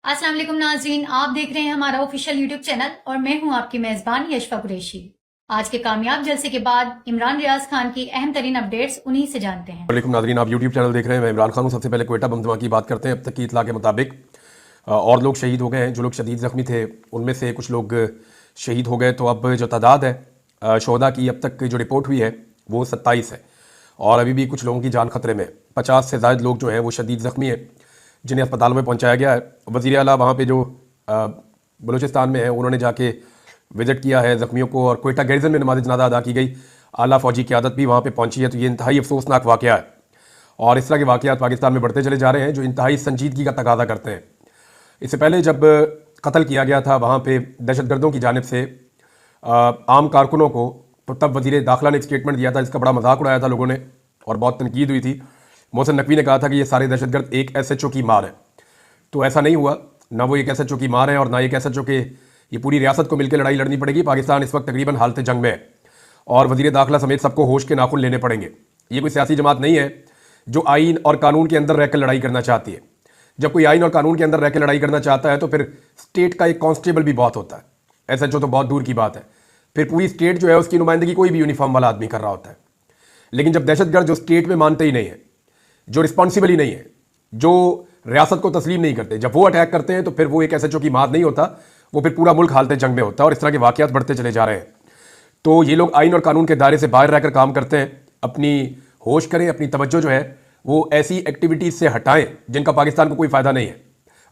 अस्सलाम वालेकुम नाज़रीन, आप देख रहे हैं हमारा ऑफिशियल यूट्यूब चैनल और मैं हूं आपकी मेज़बान यशफा कुरैशी। आज के कामयाब जलसे के बाद इमरान रियाज खान की अहम तरीन अपडेट्स उन्हीं से जानते हैं। वालेकुम नाज़रीन, आप यूट्यूब चैनल देख रहे हैं। मैं इमरान खान हूं। सबसे पहले क्वेटा बम धमाके की बात करते हैं। अब तक की इतला के मुताबिक और लोग शहीद हो गए हैं। जो लोग शदीद ज़ख्मी थे उनमें से कुछ लोग शहीद हो गए। तो अब जो तादाद है शोहदा की, अब तक जो रिपोर्ट हुई है वो 27 है और अभी भी कुछ लोगों की जान खतरे में। 50 से ज़ायद लोग जो हैं वो शदीद ज़ख्मी हैं जिन्हें अस्पतालों में पहुँचाया गया है। वज़ीर आला वहाँ पर जो बलूचिस्तान में है उन्होंने जाके विजिट किया है ज़ख्मियों को और क्वेटा गैरिजन में नमाज जनाजा अदा की गई। आला फ़ौजी क़यादत भी वहाँ पे पहुँची है। तो ये इंतहाई अफसोसनाक वाक़या है और इस तरह के वाक़यात पाकिस्तान में बढ़ते चले जा रहे हैं जो इंतहाई संजीदगी का तकाज़ा करते हैं। इससे पहले जब कत्ल किया गया था वहाँ पे दहशतगर्दों की जानिब से आम कारकुनों को, तो तब वज़ीर दाखिला ने एक स्टेटमेंट दिया था। इसका बड़ा मजाक उड़ाया था लोगों ने और बहुत तनकीद हुई थी। मोहसिन नकवी ने कहा था कि ये सारे दहशतगर्द एक SHO की मार है। तो ऐसा नहीं हुआ, ना वो एक SHO की मार है और ना एक SHO के, ये पूरी रियासत को मिलकर लड़ाई लड़नी पड़ेगी। पाकिस्तान इस वक्त तकरीबन हालत जंग में है और वज़ीर दाखिला समेत सबको होश के नाखून लेने पड़ेंगे। ये कोई सियासी जमात नहीं है जो आइन और कानून के अंदर रहकर लड़ाई करना चाहती है। जब कोई आइन और कानून के अंदर रहकर लड़ाई करना चाहता है तो फिर स्टेट का एक कांस्टेबल भी बहुत होता है। SHO तो बहुत दूर की बात है, फिर पूरी स्टेट जो है उसकी नुमाइंदगी कोई भी यूनिफॉर्म वाला आदमी कर रहा होता है। लेकिन जब दहशतगर्द जो स्टेट में मानते ही नहीं है, जो रिस्पॉन्सिबल ही नहीं है, जो रियासत को तस्लीम नहीं करते, जब वो अटैक करते हैं तो फिर वो एक SHO की मार नहीं होता, वो फिर पूरा मुल्क हालत जंग में होता है और इस तरह के वाक़यात बढ़ते चले जा रहे हैं। तो ये लोग आइन और कानून के दायरे से बाहर रहकर काम करते हैं। अपनी होश करें, अपनी तवज्जो जो है वो ऐसी एक्टिविटीज़ से हटाएं जिनका पाकिस्तान को कोई फ़ायदा नहीं है।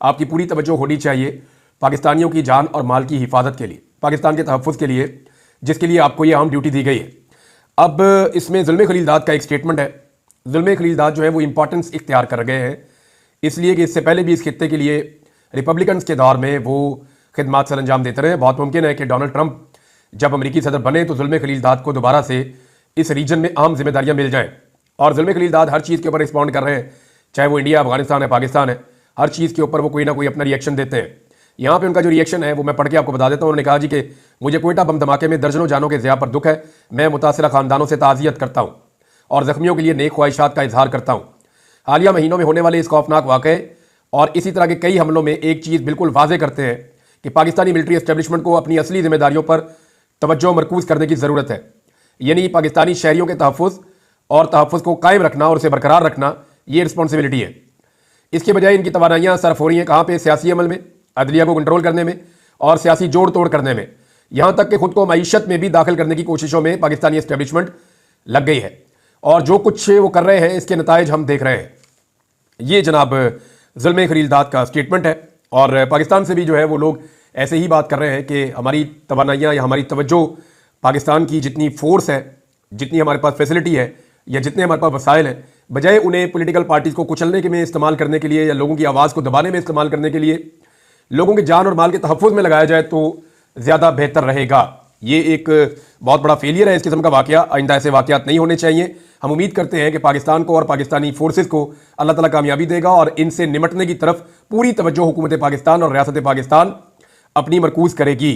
आपकी पूरी तवज्जो होनी चाहिए पाकिस्तानियों की जान और माल की हिफाजत के लिए, पाकिस्तान के तहफ़्फ़ुज़ के लिए, जिसके लिए आपको ये अहम ड्यूटी दी गई है। अब इसमें ज़ुल्म खलीलदाद का एक स्टेटमेंट है। ज़ुल्म खलीलदाद जो है वो इंपॉर्टेंस इख्तियार कर गए हैं इसलिए कि इससे पहले भी इस खित्ते के लिए रिपब्लिकन्स के दौर में वो खिदमात सर अंजाम देते रहे। बहुत मुमकिन है कि डोनाल्ड ट्रंप जब अमरीकी सदर बने तो ज़ुल्म खलीलदाद को दोबारा से इस रीजन में अहम जिम्मेदारियां मिल जाएं। और ज़ुल्म खलीलदाद हर चीज़ के ऊपर रिस्पॉन्ड कर रहे हैं, चाहे वो इंडिया, अफगानिस्तान है, पाकिस्तान है, हर चीज़ के ऊपर वो कोई ना कोई अपना रिएक्शन देते हैं। यहाँ पे उनका जो रिएक्शन है वो मैं पढ़ के आपको बता देता हूँ। उन्होंने कहा जी कि मुझे क्वेटा बम धमाके में दर्जनों जानों के ज़िया पर दुख है। मैं मुतासिरा ख़ानदानों से ताज़ियत करता हूँ और ज़ख्मियों के लिए नेक ख्वाहिशात का इजहार करता हूँ। हालिया महीनों में होने वाले इस खौफनाक वाक़े और इसी तरह के कई हमलों में एक चीज़ बिल्कुल वाज़े करते हैं कि पाकिस्तानी मिलिट्री एस्टेब्लिशमेंट को अपनी असली जिम्मेदारियों पर तवज्जो मरकूज़ करने की ज़रूरत है। यानी पाकिस्तानी शहरियों के तहफ़्फ़ुज़ और तहफ़्फ़ुज़ को कायम रखना और उसे बरकरार रखना, ये रिस्पॉन्सिबिलिटी है। इसके बजाय इनकी तवानाइयाँ सरफ हो रही हैं कहाँ पे? सियासी अमल में, अदलिया को कंट्रोल करने में और सियासी जोड़ तोड़ करने में। यहाँ तक कि खुद को मईशत में भी दाखिल करने की कोशिशों में पाकिस्तानी एस्टेब्लिशमेंट लग गई है और जो कुछ वो कर रहे हैं इसके नताइज हम देख रहे हैं। ये जनाब ज़ुल्म खलीलदाद का स्टेटमेंट है और पाकिस्तान से भी जो है वो लोग ऐसे ही बात कर रहे हैं कि हमारी तवानाइयाँ या हमारी तवज्जो पाकिस्तान की जितनी फोर्स है, जितनी हमारे पास फैसिलिटी है या जितने हमारे पास वसाइल हैं, बजाय उन्हें पॉलिटिकल पार्टीज़ को कुचलने के में इस्तेमाल करने के लिए या लोगों की आवाज़ को दबाने में इस्तेमाल करने के लिए, लोगों के जान और माल के तहफ़्फ़ुज़ में लगाया जाए तो ज़्यादा बेहतर रहेगा। ये एक बहुत बड़ा फेलियर है इस किस्म का वाक़या। आइंदा ऐसे वाक़यात नहीं होने चाहिए। हम उम्मीद करते हैं कि पाकिस्तान को और पाकिस्तानी फोर्सेस को अल्लाह ताला कामयाबी देगा और इनसे निमटने की तरफ पूरी तवज्जो हुकूमत पाकिस्तान और रियासत पाकिस्तान अपनी मरकूज़ करेगी।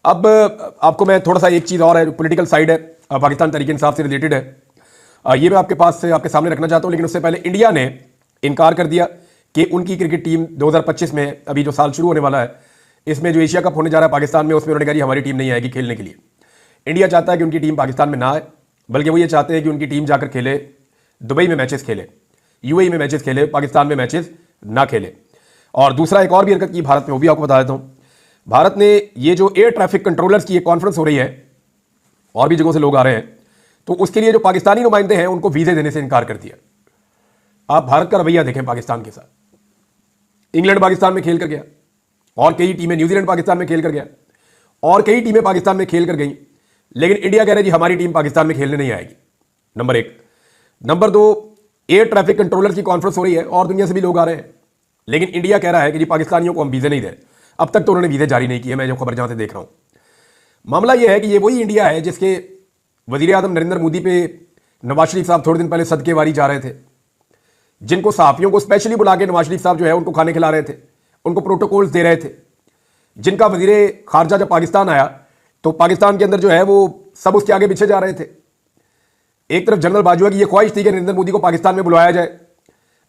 अब आपको मैं थोड़ा सा एक चीज़ और है, पॉलिटिकल साइड है, पाकिस्तान तहरीक इंसाफ से रिलेटेड है, ये मैं आपके पास से आपके सामने रखना चाहता हूँ। लेकिन उससे पहले इंडिया ने इनकार कर दिया कि उनकी क्रिकेट टीम 2025 में, अभी जो साल शुरू होने वाला है, इसमें जो एशिया कप होने जा रहा है पाकिस्तान में, उसमें उन्होंने कहा हमारी टीम नहीं आएगी खेलने के लिए। इंडिया चाहता है कि उनकी टीम पाकिस्तान में ना आए, बल्कि वो ये चाहते हैं कि उनकी टीम जाकर खेले, दुबई में मैचेस खेले, UAE में मैचेस खेले, पाकिस्तान में मैचेस ना खेले। और दूसरा एक और भी हरकत की भारत में, वो भी आपको बता देता हूँ। भारत ने ये जो एयर ट्रैफिक कंट्रोलर्स की एक कॉन्फ्रेंस हो रही है और भी जगहों से लोग आ रहे हैं, तो उसके लिए जो पाकिस्तानी नुमाइंदे हैं उनको वीज़े देने से इनकार कर दिया। आप भारत का रवैया देखें पाकिस्तान के साथ। इंग्लैंड पाकिस्तान में खेल कर गया और कई टीमें, न्यूजीलैंड पाकिस्तान में खेल कर गया और कई टीमें पाकिस्तान में खेल कर गई, लेकिन इंडिया कह रहा है जी हमारी टीम पाकिस्तान में खेलने नहीं आएगी। नंबर एक। नंबर दो, एयर ट्रैफिक कंट्रोलर की कॉन्फ्रेंस हो रही है और दुनिया से भी लोग आ रहे हैं, लेकिन इंडिया कह रहा है कि जी पाकिस्तानियों को हम वीज़े नहीं दे। अब तक तो उन्होंने वीज़े जारी नहीं किए, मैं जो खबर जहां से देख रहा हूं। मामला यह है कि ये वही इंडिया है जिसके वज़ीर आज़म नरेंद्र मोदी पे नवाज शरीफ साहब थोड़े दिन पहले सदके वारी जा रहे थे, जिनको सहाफ़ियों को स्पेशली बुला के नवाज शरीफ साहब जो है उनको खाने खिला रहे थे, उनको प्रोटोकॉल्स दे रहे थे, जिनका वज़ीर खारजा जब पाकिस्तान आया तो पाकिस्तान के अंदर जो है वो सब उसके आगे पीछे जा रहे थे। एक तरफ जनरल बाजवा की ये ख्वाहिश थी कि नरेंद्र मोदी को पाकिस्तान में बुलाया जाए,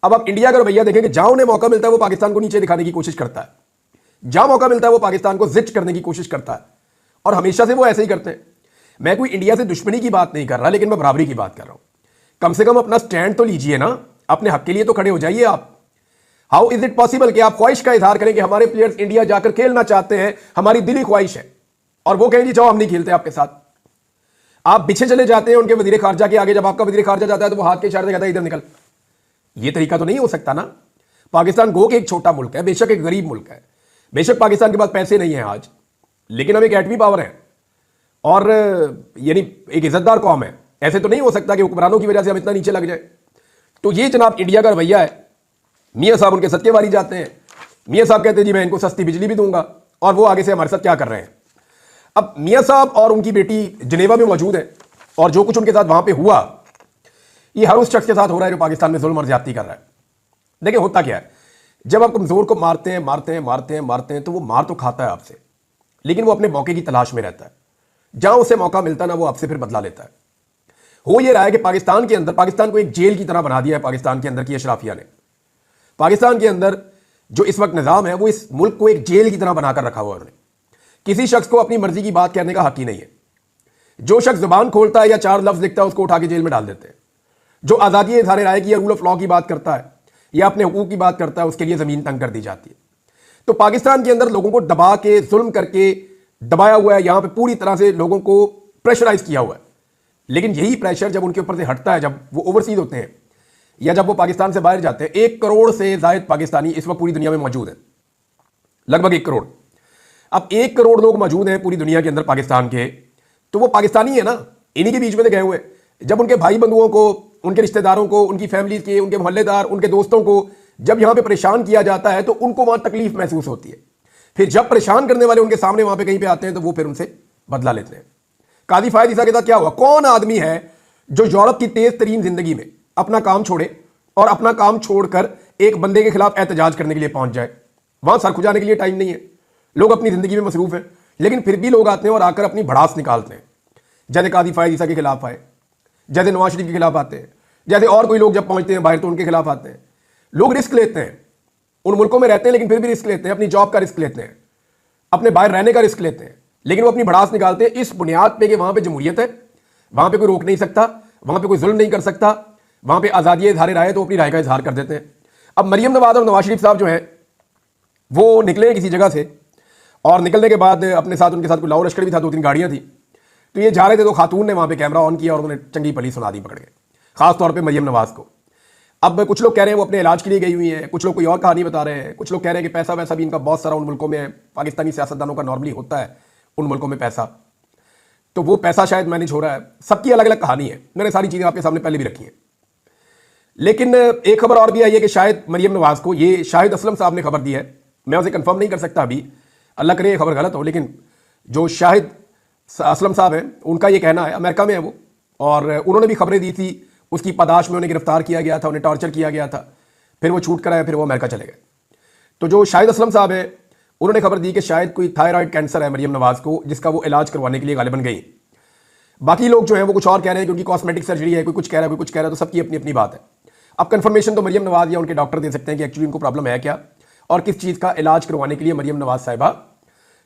अब आप इंडिया का रवैया देखें कि जहां उन्हें मौका मिलता है वो पाकिस्तान को नीचे दिखाने की कोशिश करता है, जहां मौका मिलता है वो पाकिस्तान को जिच करने की कोशिश करता है, और हमेशा से वो ऐसे ही करते हैं। मैं कोई इंडिया से दुश्मनी की बात नहीं कर रहा, लेकिन मैं बराबरी की बात कर रहा हूं। कम से कम अपना स्टैंड तो लीजिए ना, अपने हक के लिए तो खड़े हो जाइए आप। हाउ इज इट पॉसिबल कि आप ख्वाहिश का इजहार करें कि हमारे प्लेयर्स इंडिया जाकर खेलना चाहते हैं, हमारी दिली ख्वाहिश है, और वो कहेंगे जाओ हम नहीं खेलते आपके साथ। आप पीछे चले जाते हैं उनके वजीर खारजा के आगे, जब आपका वजीर खारजा जाता है तो वो हाथ के इशारे से कहता है इधर निकल। ये तरीका तो नहीं हो सकता ना। पाकिस्तान गो के एक छोटा मुल्क है, बेशक एक गरीब मुल्क है, बेशक पाकिस्तान के पास पैसे नहीं है आज, लेकिन हम एक एटमी पावर है और यानी एक इज्जतदार कौम है। ऐसे तो नहीं हो सकता कि हुक्मरानों की वजह से हम इतना नीचे लग जाए। तो ये जनाब इंडिया का रवैया है। मियाँ साहब उनके सत्तेवारी जाते हैं, मियाँ साहब कहते हैं जी मैं इनको सस्ती बिजली भी दूंगा, और वो आगे से हमारे साथ क्या कर रहे हैं। अब मियाँ साहब और उनकी बेटी जनेवा में मौजूद है, और जो कुछ उनके साथ वहां पे हुआ ये हर उस शख्स के साथ हो रहा है जो पाकिस्तान में जुल्म और ज्यादती कर रहा है। देखिए होता क्या है, जब आप कमजोर को मारते हैं मारते हैं मारते हैं मारते हैं तो वो मार तो खाता है आपसे, लेकिन वो अपने मौके की तलाश में रहता है। जहां उसे मौका मिलता है ना, वो आपसे फिर बदला लेता है। हो ये रहा है कि पाकिस्तान के अंदर, पाकिस्तान को एक जेल की तरह बना दिया है पाकिस्तान के अंदर की अशराफिया ने। पाकिस्तान के अंदर जो इस वक्त निज़ाम है वो इस मुल्क को एक जेल की तरह बनाकर रखा हुआ है उन्होंने। किसी शख्स को अपनी मर्जी की बात कहने का हक ही नहीं है। जो शख्स जुबान खोलता है या चार लफ्ज लिखता है उसको उठा के जेल में डाल देते हैं। जो आज़ादी इज़हार राय की या रूल ऑफ लॉ की बात करता है या अपने हुकूक की बात करता है उसके लिए ज़मीन तंग कर दी जाती है। तो पाकिस्तान के अंदर लोगों को दबा के, जुल्म करके दबाया हुआ है, यहां पे पूरी तरह से लोगों को प्रेशराइज किया हुआ है। लेकिन यही प्रेशर जब उनके ऊपर से हटता है, जब वो ओवरसीज होते हैं या जब वो पाकिस्तान से बाहर जाते हैं, 1 करोड़ से जायद पाकिस्तानी इस वक्त पूरी दुनिया में मौजूद है, लगभग 1 करोड़। अब 1 करोड़ लोग मौजूद हैं पूरी दुनिया के अंदर पाकिस्तान के, तो वो पाकिस्तानी है ना, इन्हीं के बीच में से गए हुए। जब उनके भाई बंधुओं को, उनके रिश्तेदारों को, उनकी फैमिली के, उनके मोहल्लेदार, उनके दोस्तों को जब यहां पे परेशान किया जाता है तो उनको वहां तकलीफ महसूस होती है। फिर जब परेशान करने वाले उनके सामने वहां पे कहीं पे आते हैं तो वो फिर उनसे बदला लेते हैं। कादी फायद ईसा के साथ क्या हुआ? कौन आदमी है जो यूरोप की तेज तरीन जिंदगी में अपना काम छोड़े और अपना काम छोड़कर एक बंदे के खिलाफ एहतजाज करने के लिए पहुंच जाए? वहां सर खुजाने के लिए टाइम नहीं है, लोग अपनी जिंदगी में मसरूफ हैं, लेकिन फिर भी लोग आते हैं और आकर अपनी भड़ास निकालते हैं। जैसे कादी फायद ईसा के खिलाफ आए, जैसे नवाज शरीफ के खिलाफ आते हैं, जैसे और कोई लोग जब पहुंचते हैं बाहर तो उनके खिलाफ आते हैं। लोग रिस्क लेते हैं, उन मुल्कों में रहते हैं लेकिन फिर भी रिस्क लेते हैं, अपनी जॉब का रिस्क लेते हैं, अपने बाहर रहने का रिस्क लेते हैं, लेकिन वो अपनी भड़ास निकालते हैं इस बुनियाद पे कि वहां पे जमहूरियत है, वहां पे कोई रोक नहीं सकता, वहां पे कोई जुल्म नहीं कर सकता, वहां पे आज़ादी इज़हार राय है तो अपनी राय का इजहार कर देते हैं। अब मरियम नवाज और नवाज शरीफ साहब जो है वो निकले किसी जगह से, और निकलने के बाद अपने साथ उनके साथ कोई लाहौर लश्कर भी था, 2-3 गाड़ियां थी, तो ये जा रहे थे तो खातून ने वहां पे कैमरा ऑन किया और उन्होंने चंगी पली सुना दी पकड़ के, खासतौर पर मरियम नवाज को। अब कुछ लोग कह रहे हैं वो अपने इलाज के लिए गई हुई है, कुछ लोग कोई और कहानी बता रहे हैं, कुछ लोग कह रहे हैं कि पैसा वैसा भी इनका बहुत सारा उन मुल्कों में है, पाकिस्तानी सियासतदानों का नॉर्मली होता है उन मुल्कों में पैसा, तो वो पैसा शायद मैनेज हो रहा है। सबकी अलग अलग कहानी है, मैंने सारी चीज़ें आपके सामने पहले भी रखी हैं। लेकिन एक खबर और भी आई है कि शायद मरियम नवाज को, ये शाहिद असलम साहब ने खबर दी है, मैं उसे कंफर्म नहीं कर सकता अभी, अल्लाह करे ये खबर गलत हो, लेकिन जो शाहिद असलम साहब हैं उनका ये कहना है, अमेरिका में है वो, और उन्होंने भी खबरें दी थी, उसकी पदाश में उन्हें गिरफ्तार किया गया था, उन्हें टॉर्चर किया गया था, फिर वो छूट कर आए, फिर वो अमेरिका चले गए। तो जो शाहिद असलम साहब है उन्होंने खबर दी कि शायद कोई थायराइड कैंसर है मरियम नवाज को, जिसका वो इलाज करवाने के लिए गालिबन गई। बाकी लोग जो हैं वो कुछ और कह रहे हैं कि उनकी कॉस्मेटिक सर्जरी है, कोई कुछ कह रहा है, कोई कुछ कह रहा है, तो सबकी अपनी अपनी बात है। अब कंफर्मेशन तो मरियम नवाज या उनके डॉक्टर दे सकते हैं कि एक्चुअली उनको प्रॉब्लम है क्या और किस चीज़ का इलाज करवाने के लिए मरियम नवाज साहिबा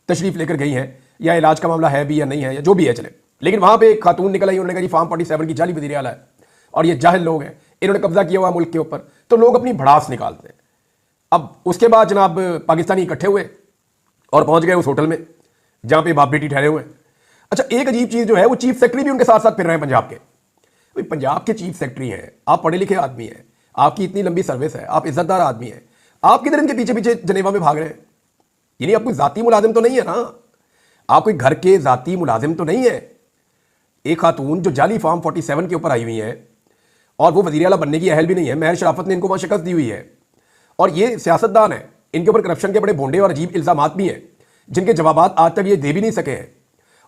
तशरीफ लेकर गई हैं, या इलाज का मामला है भी या नहीं है, या जो भी है चले। लेकिन वहां पे एक खातून निकल आई, उन्होंने कहा जी फार्म 47 की जाली वज़ीर आला है और ये जाहिल लोग हैं, इन्होंने कब्जा किया हुआ मुल्क के ऊपर, तो लोग अपनी भड़ास निकालते हैं। अब उसके बाद जनाब पाकिस्तानी इकट्ठे हुए और पहुंच गए उस होटल में जहां पे बाप बेटी ठहरे हुए हैं। अच्छा, एक अजीब चीज जो है, वो चीफ सेक्रेटरी भी उनके साथ साथ फिर रहे हैं पंजाब के। भाई पंजाब के चीफ सेक्रेटरी हैं, आप पढ़े लिखे आदमी हैं, आपकी इतनी लंबी सर्विस है, आप इज्जतदार आदमी हैं, आप किधर इनके पीछे पीछे जनेवा में भाग रहे हैं? यानी आप कोई जाती मुलाजिम तो नहीं है ना, आप कोई घर के जाती मुलाजिम तो नहीं है। एक खातून जो जाली फार्म 47 के ऊपर आई हुई है और वो वज़ीर आला बनने की अहल भी नहीं है, महर शराफत ने इनको वहां शिकस्त दी हुई है, और ये सियासतदान है, इनके ऊपर करप्शन के बड़े भोंडे और अजीब इल्जामात भी हैं जिनके जवाब आज तक ये दे भी नहीं सके हैं।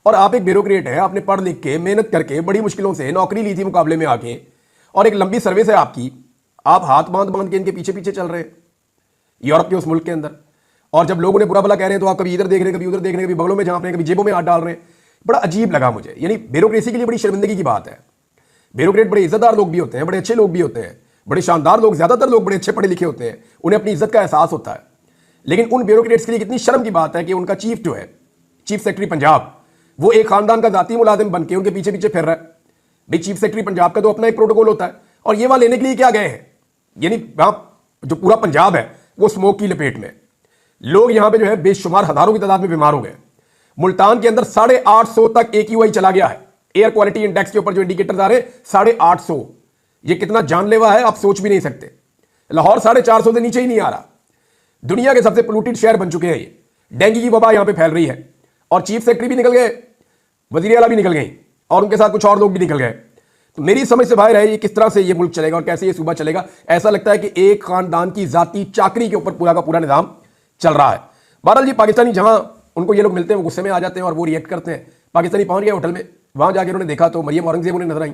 और आप एक ब्यूरोक्रेट हैं, आपने पढ़ लिख के मेहनत करके बड़ी मुश्किलों से नौकरी ली थी मुकाबले में आके, और एक लंबी सर्विस है आपकी, आप हाथ बांध बांध के इनके पीछे पीछे चल रहे हैं यूरोप के उस मुल्क के अंदर। और जब लोग उन्हें बुरा भला कह रहे हैं तो आप कभी इधर देख रहे हैं, कभी उधर देख रहे हैं, कभी बगलों में झांप रहे हैं, कभी जेबों में हाथ डाल रहे हैं। बड़ा अजीब लगा मुझे, यानी ब्यूरोक्रेसी के लिए बड़ी शर्मिंदगी की बात है। ब्यूरोक्रेट बड़े इज्जतदार लोग भी होते हैं, बड़े अच्छे लोग भी होते हैं, बड़े शानदार लोग, ज्यादातर लोग बड़े अच्छे पढ़े लिखे होते हैं, उन्हें अपनी इज्जत का एहसास होता है। लेकिन उन ब्यूरोक्रेट्स के लिए कितनी शर्म की बात है कि उनका चीफ जो है, चीफ सेक्रेटरी पंजाब, वो एक खानदान का जाती मुलाजिम बन के उनके पीछे पीछे फिर रहा है। भाई चीफ सेक्रेटरी पंजाब का तो अपना एक प्रोटोकॉल होता है, और ये वहां लेने के लिए क्या गए हैं? यानी वहां जो पूरा पंजाब है वो स्मोक की लपेट में। लोग यहां पे जो है बेशुमार हजारों की तादाद में बीमार हो गए। मुल्तान के अंदर 850 तक AQI चला गया है। एयर क्वालिटी इंडेक्स के ऊपर जो इंडिकेटर आ रहे हैं 850, ये कितना जानलेवा है आप सोच भी नहीं सकते। लाहौर 450 से नीचे ही नहीं आ रहा। दुनिया के सबसे पोल्यूटेड शहर बन चुके हैं ये। डेंगू की वबा यहां पे फैल रही है, और चीफ सेक्रेटरी भी निकल गए, वजीर आला भी निकल गई, और उनके साथ कुछ और लोग भी निकल गए। तो मेरी समझ से बाहर है ये किस तरह से ये मुल्क चलेगा और कैसे ये सूबा चलेगा। ऐसा लगता है कि एक खानदान की जाती चाकरी के ऊपर पूरा का पूरा निजाम चल रहा है। बहरहाल जी, पाकिस्तानी जहां उनको ये लोग मिलते हैं वो गुस्से में आ जाते हैं और वो रिएक्ट करते हैं। पाकिस्तानी पहुंच गए होटल में, वहां जाकर उन्होंने देखा तो मरियम औरंगजेब उन्हें नजर आई,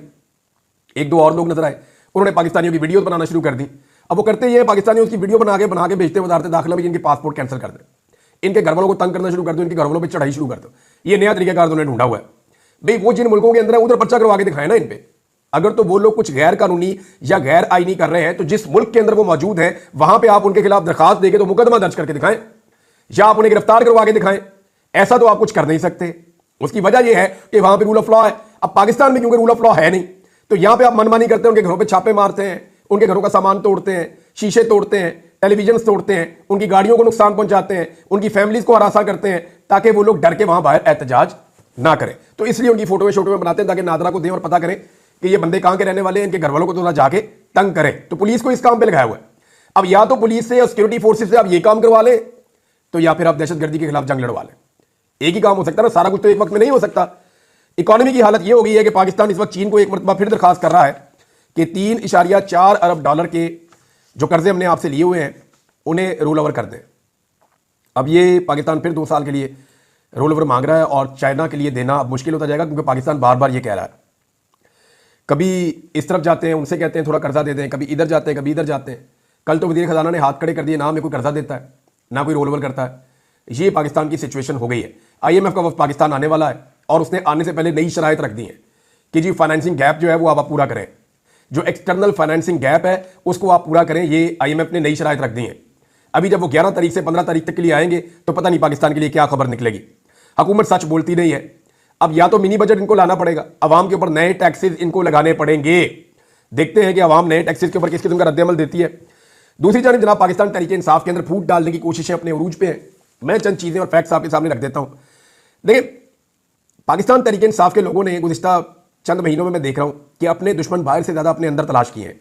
एक दो और लोग नजर आए। उन्होंने पाकिस्तानियों की वीडियो बनाना शुरू कर दी। अब वो करते ये पाकिस्तानी उसकी वीडियो बना के भेजते वजारत दाखिला में इनके पासपोर्ट कैंसिल कर दे, इनके घर वालों को तंग करना शुरू कर दो, इनके घर वालों पर चढ़ाई शुरू कर दो। ये नया तरीकाकार उन्होंने ढूंढा हुआ है। भाई वो जिन मुल्कों के अंदर है उधर पर्चा करवा के दिखाए ना इन पे। अगर तो वो लोग कुछ गैर कानूनी या गैर आईनी कर रहे हैं तो जिस मुल्क के अंदर वो मौजूद है वहां पे आप उनके खिलाफ दरखास्त देके तो मुकदमा दर्ज करके दिखाएं, या आप उन्हें गिरफ्तार करवा के दिखाएं। ऐसा तो आप कुछ कर नहीं सकते। उसकी वजह यह है कि वहां पे रूल ऑफ लॉ है। अब पाकिस्तान में क्योंकि रूल ऑफ लॉ है नहीं, तो यहां पे आप मनमानी करते हैं, उनके घरों पे छापे मारते हैं, उनके घरों का सामान तोड़ते हैं, शीशे तोड़ते हैं, टेलीविजन तोड़ते हैं, उनकी गाड़ियों को नुकसान पहुंचाते हैं, उनकी फैमिलीज को हरासा करते हैं ताकि वो लोग डर के वहां बाहर एहतजाज ना करें। तो इसलिए उनकी फोटो में बनाते हैं ताकि नादरा को दें और पता करें कि ये बंदे कहां के रहने वाले हैं, इनके घर वालों को थोड़ा जाके तंग करें। तो पुलिस को इस काम पे लगाया हुआ है। अब या तो पुलिस से या सिक्योरिटी फोर्सेस से आप ये काम करवा लें, तो या फिर आप दहशतगर्दी के खिलाफ जंग लड़वा लें। एक ही काम हो सकता है ना, सारा कुछ तो एक वक्त में नहीं हो सकता। इकोनॉमी की हालत ये हो गई है कि पाकिस्तान इस वक्त चीन को एक मरतबा फिर दरखास्त कर रहा है कि $3.4 अरब के जो कर्जे हमने आपसे लिए हुए हैं उन्हें रोल ओवर कर दें। अब ये पाकिस्तान फिर 2 साल के लिए रोल ओवर मांग रहा है, और चाइना के लिए देना अब मुश्किल होता जाएगा क्योंकि पाकिस्तान बार बार ये कह रहा है। कभी इस तरफ जाते हैं, उनसे कहते हैं थोड़ा कर्जा दे दें, कभी इधर जाते हैं, कभी इधर जाते हैं। कल तो वजीर खजाना ने हाथ खड़े कर दिए, ना में कोई कर्जा देता है ना कोई रोल ओवर करता है। ये पाकिस्तान की सिचुएशन हो गई है। IMF का वक्त पाकिस्तान आने वाला है और उसने आने से पहले नई शराइत रख दी है कि जी फाइनेंसिंग गैप जो है वो आप पूरा करें, जो एक्सटर्नल फाइनेंसिंग गैप है उसको आप पूरा करें। ये IMF ने नई शराइत रख दी है। अभी जब वो 11 तारीख से 15 तारीख तक के लिए आएंगे तो पता नहीं पाकिस्तान के लिए क्या खबर निकलेगी। हुकूमत सच बोलती नहीं है। अब या तो मिनी बजट इनको लाना पड़ेगा, अवाम के ऊपर नए टैक्सेस इनको लगाने पड़ेंगे। देखते हैं कि अवाम नए टैक्सेस के ऊपर किस किस्म का रद्दअमल देती है। दूसरी जानिब जनाब पाकिस्तान तहरीक इंसाफ के अंदर फूट डालने की कोशिशें अपने उरूज पे हैं। मैं चंद चीजें और फैक्ट्स आपके सामने रख देता हूं। देखिए, पाकिस्तान तहरीक इंसाफ के लोगों ने गुज़िश्ता चंद महीनों में मैं देख रहा हूं कि अपने दुश्मन बाहर से ज्यादा अपने अंदर तलाश किए हैं।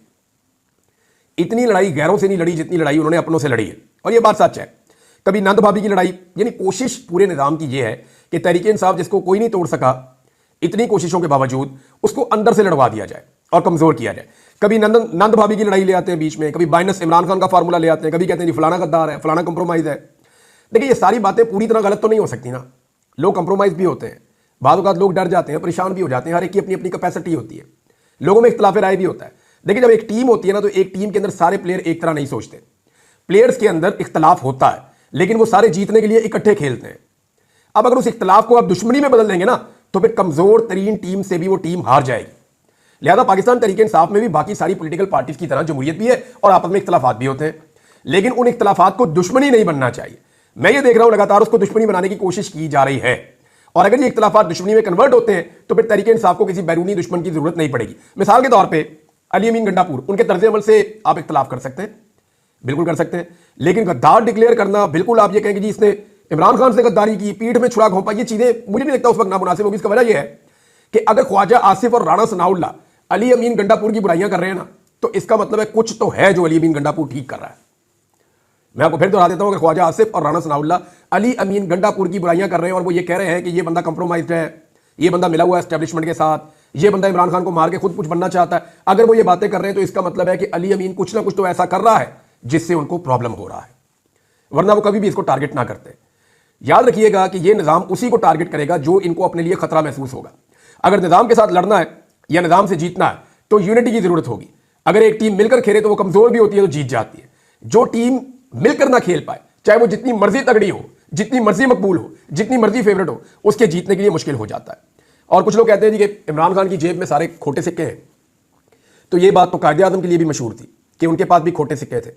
इतनी लड़ाई गैरों से नहीं लड़ी जितनी लड़ाई उन्होंने अपनों से लड़ी है, और यह बात सच है। कभी नंद भाभी की लड़ाई, यानी कोशिश पूरे निजाम की यह है कि तहरीक इंसाफ जिसको कोई नहीं तोड़ सका, इतनी कोशिशों के बावजूद उसको अंदर से लड़वा दिया जाए और कमजोर किया जाए। कभी नंद भाभी की लड़ाई ले आते हैं बीच में, कभी बाइनस इमरान खान का फार्मूला ले आते हैं, कभी कहते हैं जी फलाना गद्दार है, फलाना कंप्रोमाइज है। देखिए, ये सारी बातें पूरी तरह गलत तो नहीं हो सकती ना। लोग कंप्रोमाइज भी होते हैं, बाद औक़ात लोग डर जाते हैं, परेशान भी हो जाते हैं। हर एक की अपनी अपनी कैपेसिटी होती है, लोगों में इख्तिलाफ राय भी होता है। देखिए, जब एक टीम होती है ना, तो एक टीम के अंदर सारे प्लेयर एक तरह नहीं सोचते। प्लेयर्स के अंदर इख्तिलाफ होता है, लेकिन वो सारे जीतने के लिए इकट्ठे खेलते हैं। अब अगर उस इख्तिलाफ को आप दुश्मनी में बदल देंगे ना, तो फिर कमजोर तरीन टीम से भी वो टीम हार जाएगी। लिहाजा पाकिस्तान तहरीक इंसाफ में भी बाकी सारी पॉलिटिकल पार्टीज की तरह जमहूरियत भी है और आपस में इख्तिलाफात भी होते हैं, लेकिन उन इख्तिलाफात को दुश्मनी नहीं बनना चाहिए। मैं ये देख रहा हूं लगातार उसको दुश्मनी बनाने की कोशिश की जा रही है, और अगर ये इख्तिलाफात दुश्मनी में कन्वर्ट होते हैं तो फिर तहरीक इंसाफ को किसी बैरूनी दुश्मन की जरूरत नहीं पड़ेगी। मिसाल के तौर पर अली अमीन गंडापुर, उनके तर्ज अमल से आप इख्तिलाफ कर सकते हैं, बिल्कुल कर सकते हैं, लेकिन गद्दार डिक्लेयर करना, बिल्कुल आप ये कहेंगे जी इसने इमरान खान से गद्दारी की, पीठ में छुरा घोंपा, ये चीजें मुझे नहीं लगता उस वक्त नामुनासिब होगी। इसका वजह यह है कि अगर ख्वाजा आसिफ और राणा सनाउल्लाह अली अमीन गंडापुर की बुराइयां कर रहे हैं ना, तो इसका मतलब है कुछ तो है जो अली अमीन गंडापुर ठीक कर रहा है। मैं आपको फिर दोहरा देता हूं, अगर ख्वाजा आसिफ और राणा सनाउल्लाह अली अमीन गंडापुर की बुराइयां कर रहे हैं और वो ये कह रहे हैं कि ये बंदा कंप्रोमाइज्ड है, ये बंदा मिला हुआ है एस्टेब्लिशमेंट के साथ, ये बंदा इमरान खान को मार के खुद कुछ बनना चाहता है, अगर वो ये बातें कर रहे हैं तो इसका मतलब है कि अली अमीन कुछ ना कुछ तो ऐसा कर रहा है जिससे उनको प्रॉब्लम हो रहा है, वरना वो कभी भी इसको टारगेट ना करते। याद रखिएगा कि ये निजाम उसी को टारगेट करेगा जो इनको अपने लिए खतरा महसूस होगा। अगर निजाम के साथ लड़ना है या निजाम से जीतना है तो यूनिटी की जरूरत होगी। अगर एक टीम मिलकर खेले तो वो कमजोर भी होती है तो जीत जाती है। जो टीम मिलकर ना खेल पाए, चाहे वो जितनी मर्जी तगड़ी हो, जितनी मर्जी मकबूल हो, जितनी मर्जी फेवरेट हो, उसके जीतने के लिए मुश्किल हो जाता है। और कुछ लोग कहते हैं जी कि इमरान खान की जेब में सारे खोटे सिक्के हैं, तो ये बात तो कायदे आज़म के लिए भी मशहूर थी। कि उनके पास भी खोटे सिक्के थे।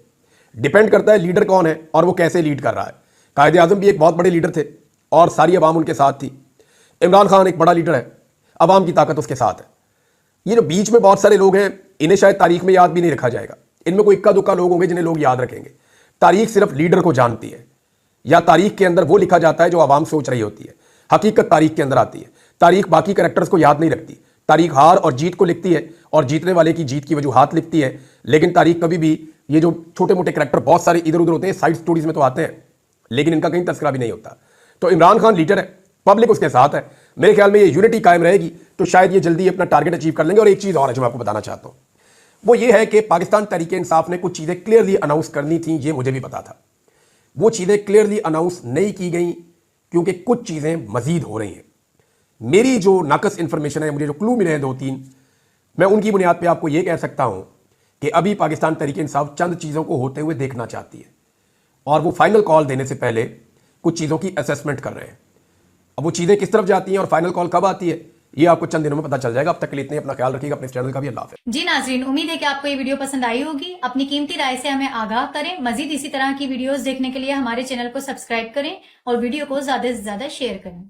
डिपेंड करता है लीडर कौन है और वो कैसे लीड कर रहा है। कायदे आजम भी एक बहुत बड़े लीडर थे और सारी अवाम उनके साथ थी। इमरान खान एक बड़ा लीडर है, अवाम की ताकत उसके साथ है। ये जो बीच में बहुत सारे लोग हैं, इन्हें शायद तारीख में याद भी नहीं रखा जाएगा। इनमें कोई इक्का दुक्का लोग होंगे जिन्हें लोग याद रखेंगे। तारीख सिर्फ लीडर को जानती है, या तारीख के अंदर वो लिखा जाता है जो आवाम सोच रही होती है। हकीकत तारीख के अंदर आती है। तारीख बाकी कैरेक्टर्स को याद नहीं रखती। तारीख हार और जीत को लिखती है और जीतने वाले की जीत की वजूहात लिखती है। लेकिन तारीख कभी भी, ये जो छोटे मोटे कैरेक्टर बहुत सारे इधर उधर होते हैं, साइड स्टोरीज में तो आते हैं, लेकिन इनका कहीं तस्करा भी नहीं होता। तो इमरान खान लीडर है, पब्लिक उसके साथ है। मेरे ख्याल में ये यूनिटी कायम रहेगी तो शायद ये जल्दी अपना टारगेट अचीव कर लेंगे। और एक चीज और है जो मैं आपको बताना चाहता हूं, वो ये है कि पाकिस्तान तहरीक इंसाफ ने कुछ चीजें क्लियरली अनाउंस करनी थी, ये मुझे भी पता था। वो चीजें क्लियरली अनाउंस नहीं की गई क्योंकि कुछ चीजें मजीद हो रही हैं। मेरी जो नाकस इंफॉर्मेशन है, मुझे जो क्लू मिले हैं 2-3, मैं उनकी बुनियाद पे आपको ये कह सकता हूं कि अभी पाकिस्तान तहरीक इंसाफ चंद चीजों को होते हुए देखना चाहती है और वो फाइनल कॉल देने से पहले कुछ चीजों की असेसमेंट कर रहे हैं। अब वो चीजें किस तरफ जाती हैं और फाइनल कॉल कब आती है, ये आपको चंद दिनों में पता चल जाएगा। अब तक के लिए इतने, अपना ख्याल रखिएगा, अपने चैनल का भी। अल्लाह हाफ़िज़। जी नाजरीन, उम्मीद है कि आपको ये वीडियो पसंद आई होगी। अपनी कीमती राय से हमें आगाह करें। मजीद इसी तरह की वीडियोस देखने के लिए हमारे चैनल को सब्सक्राइब करें और वीडियो को ज्यादा से ज्यादा शेयर करें।